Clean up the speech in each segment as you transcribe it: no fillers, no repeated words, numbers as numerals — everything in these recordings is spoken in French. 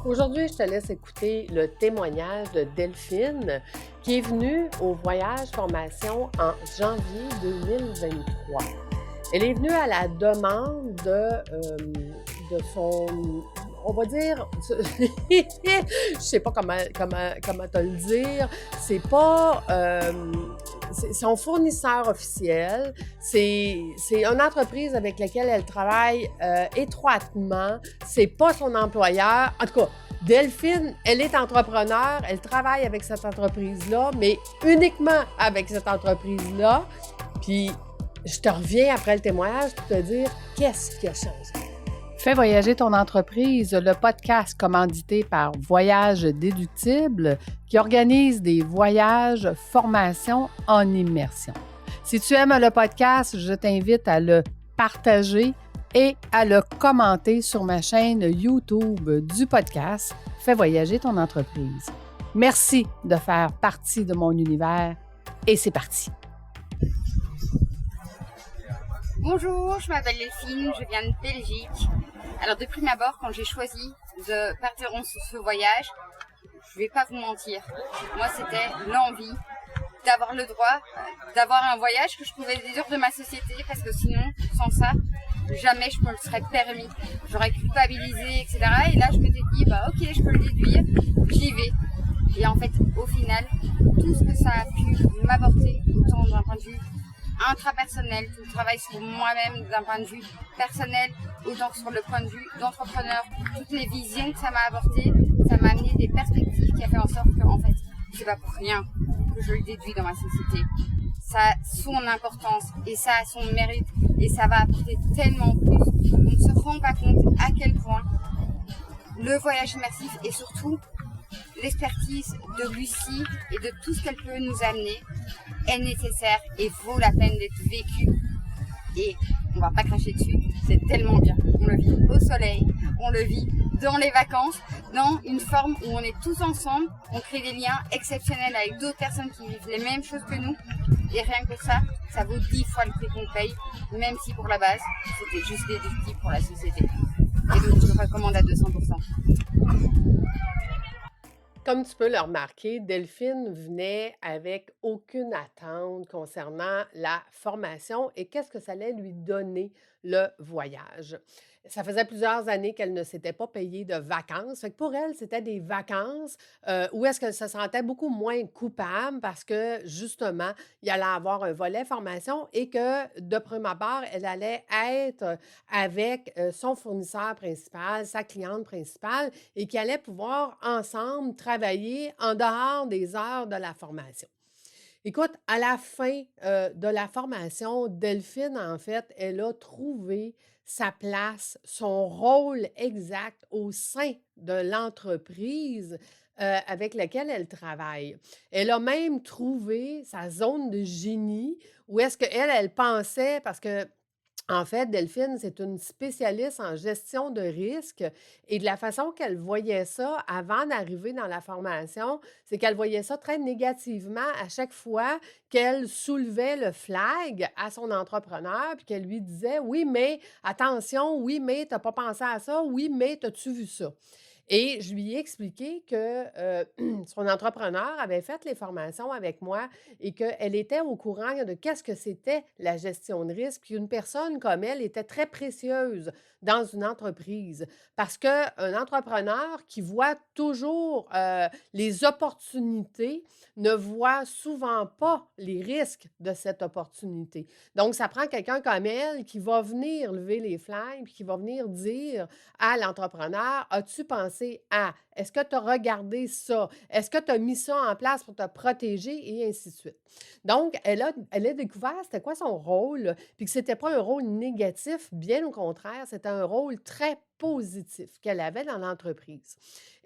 Aujourd'hui, je te laisse écouter le témoignage de Delphine qui est venue au voyage formation en janvier 2023. Elle est venue à la demande de son, on va dire, je sais pas comment te le dire, c'est pas, c'est son fournisseur officiel, c'est une entreprise avec laquelle elle travaille étroitement, c'est pas son employeur, en tout cas, Delphine, elle est entrepreneur, elle travaille avec cette entreprise-là, mais uniquement avec cette entreprise-là, puis je te reviens après le témoignage pour te dire qu'est-ce qui a changé. Fais voyager ton entreprise, le podcast commandité par Voyage Déductible qui organise des voyages, formations en immersion. Si tu aimes le podcast, je t'invite à le partager et à le commenter sur ma chaîne YouTube du podcast Fais voyager ton entreprise. Merci de faire partie de mon univers et c'est parti. Bonjour, je m'appelle Delphine, je viens de Belgique. Alors de prime abord, quand j'ai choisi de partir sur ce voyage, je vais pas vous mentir, moi c'était l'envie d'avoir le droit d'avoir un voyage que je pouvais déduire de ma société parce que sinon, sans ça, jamais je me le serais permis. J'aurais culpabilisé, etc. Et là, je m'étais dit, ok, je peux le déduire, j'y vais. Et en fait, au final, tout ce que ça a pu m'apporter, autant d'un point de vue intrapersonnel, tout le travail sur moi-même d'un point de vue personnel, autant que sur le point de vue d'entrepreneur, toutes les visions que ça m'a apporté, ça m'a amené des perspectives qui a fait en sorte que, en fait, c'est pas pour rien que je le déduis dans ma société. Ça a son importance et ça a son mérite et ça va apporter tellement plus. On ne se rend pas compte à quel point le voyage immersif et surtout l'expertise de Lucie et de tout ce qu'elle peut nous amener est nécessaire et vaut la peine d'être vécu. Et on va pas cracher dessus, c'est tellement bien. On le vit au soleil, on le vit dans les vacances, dans une forme où on est tous ensemble, on crée des liens exceptionnels avec d'autres personnes qui vivent les mêmes choses que nous. Et rien que pour ça, ça vaut 10 fois le prix qu'on paye, même si pour la base, c'était juste déductible pour la société. Et donc je le recommande à 200%. Comme tu peux le remarquer, Delphine venait avec aucune attente concernant la formation et qu'est-ce que ça allait lui donner le voyage. Ça faisait plusieurs années qu'elle ne s'était pas payée de vacances. Fait que pour elle, c'était des vacances où est-ce qu'elle se sentait beaucoup moins coupable parce que justement, il allait avoir un volet formation et que de prime abord, elle allait être avec son fournisseur principal, sa cliente principale et qui allaient pouvoir ensemble travailler en dehors des heures de la formation. Écoute, à la fin de la formation, Delphine, en fait, elle a trouvé sa place, son rôle exact au sein de l'entreprise avec laquelle elle travaille. Elle a même trouvé sa zone de génie où est-ce qu'elle, elle pensait, parce que en fait, Delphine, c'est une spécialiste en gestion de risque et de la façon qu'elle voyait ça avant d'arriver dans la formation, c'est qu'elle voyait ça très négativement à chaque fois qu'elle soulevait le flag à son entrepreneur puis qu'elle lui disait: «Oui, mais attention, oui, mais tu as pas pensé à ça, oui, mais t'as-tu vu ça?» Et je lui ai expliqué que son entrepreneur avait fait les formations avec moi et qu'elle était au courant de qu'est-ce que c'était la gestion de risque. Puis une personne comme elle était très précieuse dans une entreprise parce qu'un entrepreneur qui voit toujours les opportunités ne voit souvent pas les risques de cette opportunité. Donc, ça prend quelqu'un comme elle qui va venir lever les flammes puis qui va venir dire à l'entrepreneur: as-tu pensé à? Est-ce que tu as regardé ça? Est-ce que tu as mis ça en place pour te protéger? Et ainsi de suite. Donc, elle a découvert c'était quoi son rôle, puis que ce n'était pas un rôle négatif, bien au contraire, c'était un rôle très positif qu'elle avait dans l'entreprise.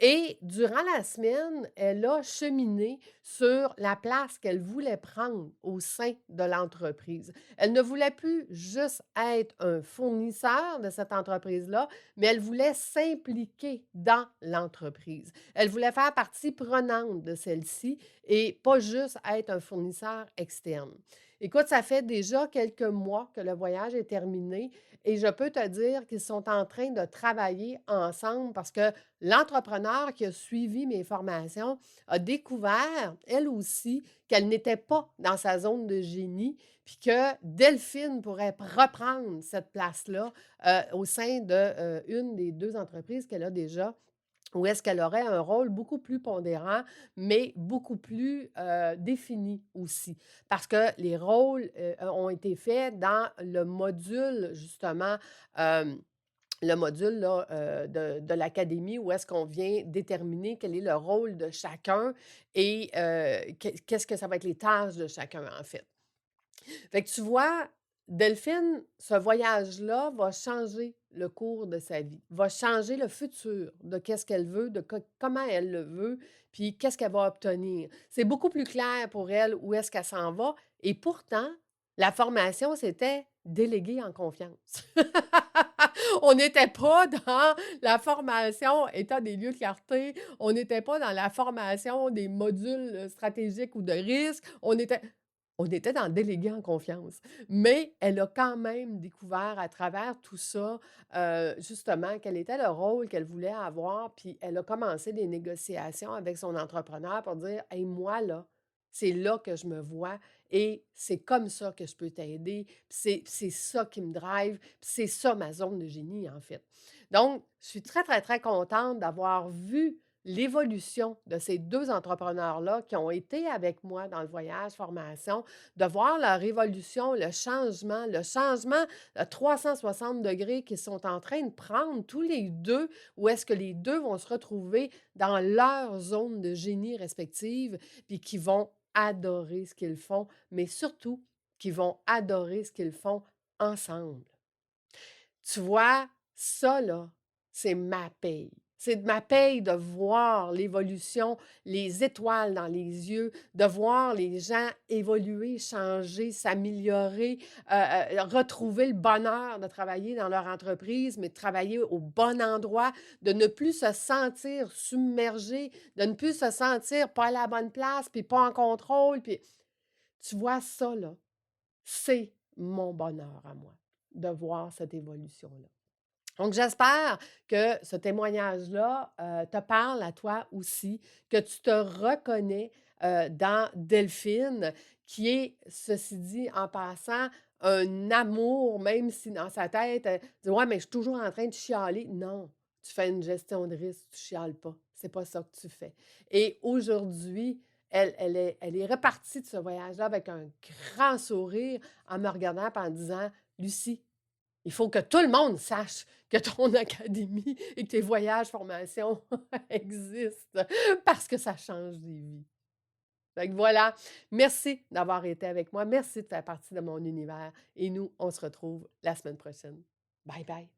Et durant la semaine, elle a cheminé sur la place qu'elle voulait prendre au sein de l'entreprise. Elle ne voulait plus juste être un fournisseur de cette entreprise-là, mais elle voulait s'impliquer dans l'entreprise. Elle voulait faire partie prenante de celle-ci et pas juste être un fournisseur externe. Écoute, ça fait déjà quelques mois que le voyage est terminé et je peux te dire qu'ils sont en train de travailler ensemble parce que l'entrepreneur qui a suivi mes formations a découvert, elle aussi, qu'elle n'était pas dans sa zone de génie, puis que Delphine pourrait reprendre cette place-là au sein de une des deux entreprises qu'elle a déjà où est-ce qu'elle aurait un rôle beaucoup plus pondérant, mais beaucoup plus, défini aussi. Parce que les rôles, ont été faits dans le module justement, le module là, de l'académie où est-ce qu'on vient déterminer quel est le rôle de chacun et qu'est-ce que ça va être les tâches de chacun, en fait. Fait que tu vois, Delphine, ce voyage-là va changer le cours de sa vie, va changer le futur de qu'est-ce qu'elle veut, de comment elle le veut, puis qu'est-ce qu'elle va obtenir. C'est beaucoup plus clair pour elle où est-ce qu'elle s'en va et pourtant, la formation, c'était déléguée en confiance. On n'était pas dans la formation état des lieux de clarté, on n'était pas dans la formation des modules stratégiques ou de risque, on était dans le délégué en confiance, mais elle a quand même découvert à travers tout ça, justement, quel était le rôle qu'elle voulait avoir, puis elle a commencé des négociations avec son entrepreneur pour dire: «Hey, moi, là, c'est là que je me vois et c'est comme ça que je peux t'aider, puis c'est ça qui me drive, puis c'est ça ma zone de génie, en fait». Donc, je suis très, très, très contente d'avoir vu l'évolution de ces 2 entrepreneurs-là qui ont été avec moi dans le voyage formation, de voir leur évolution, le changement à 360 degrés qu'ils sont en train de prendre tous les 2, où est-ce que les 2 vont se retrouver dans leur zone de génie respective, puis qui vont adorer ce qu'ils font, mais surtout qui vont adorer ce qu'ils font ensemble. Tu vois, ça là, c'est ma paye. C'est de ma paye de voir l'évolution, les étoiles dans les yeux, de voir les gens évoluer, changer, s'améliorer, retrouver le bonheur de travailler dans leur entreprise, mais de travailler au bon endroit, de ne plus se sentir submergé, de ne plus se sentir pas à la bonne place, puis pas en contrôle, puis tu vois ça là, c'est mon bonheur à moi, de voir cette évolution-là. Donc, j'espère que ce témoignage-là, te parle à toi aussi, que tu te reconnais, dans Delphine, qui est, ceci dit, en passant, un amour, même si dans sa tête, elle dit: «Ouais, mais je suis toujours en train de chialer». Non, tu fais une gestion de risque, tu chiales pas. C'est pas ça que tu fais. Et aujourd'hui, elle est repartie de ce voyage-là avec un grand sourire en me regardant et en disant: «Lucie, il faut que tout le monde sache que ton académie et que tes voyages formation existent parce que ça change des vies. Fait que voilà, merci d'avoir été avec moi. Merci de faire partie de mon univers et nous, on se retrouve la semaine prochaine. Bye bye.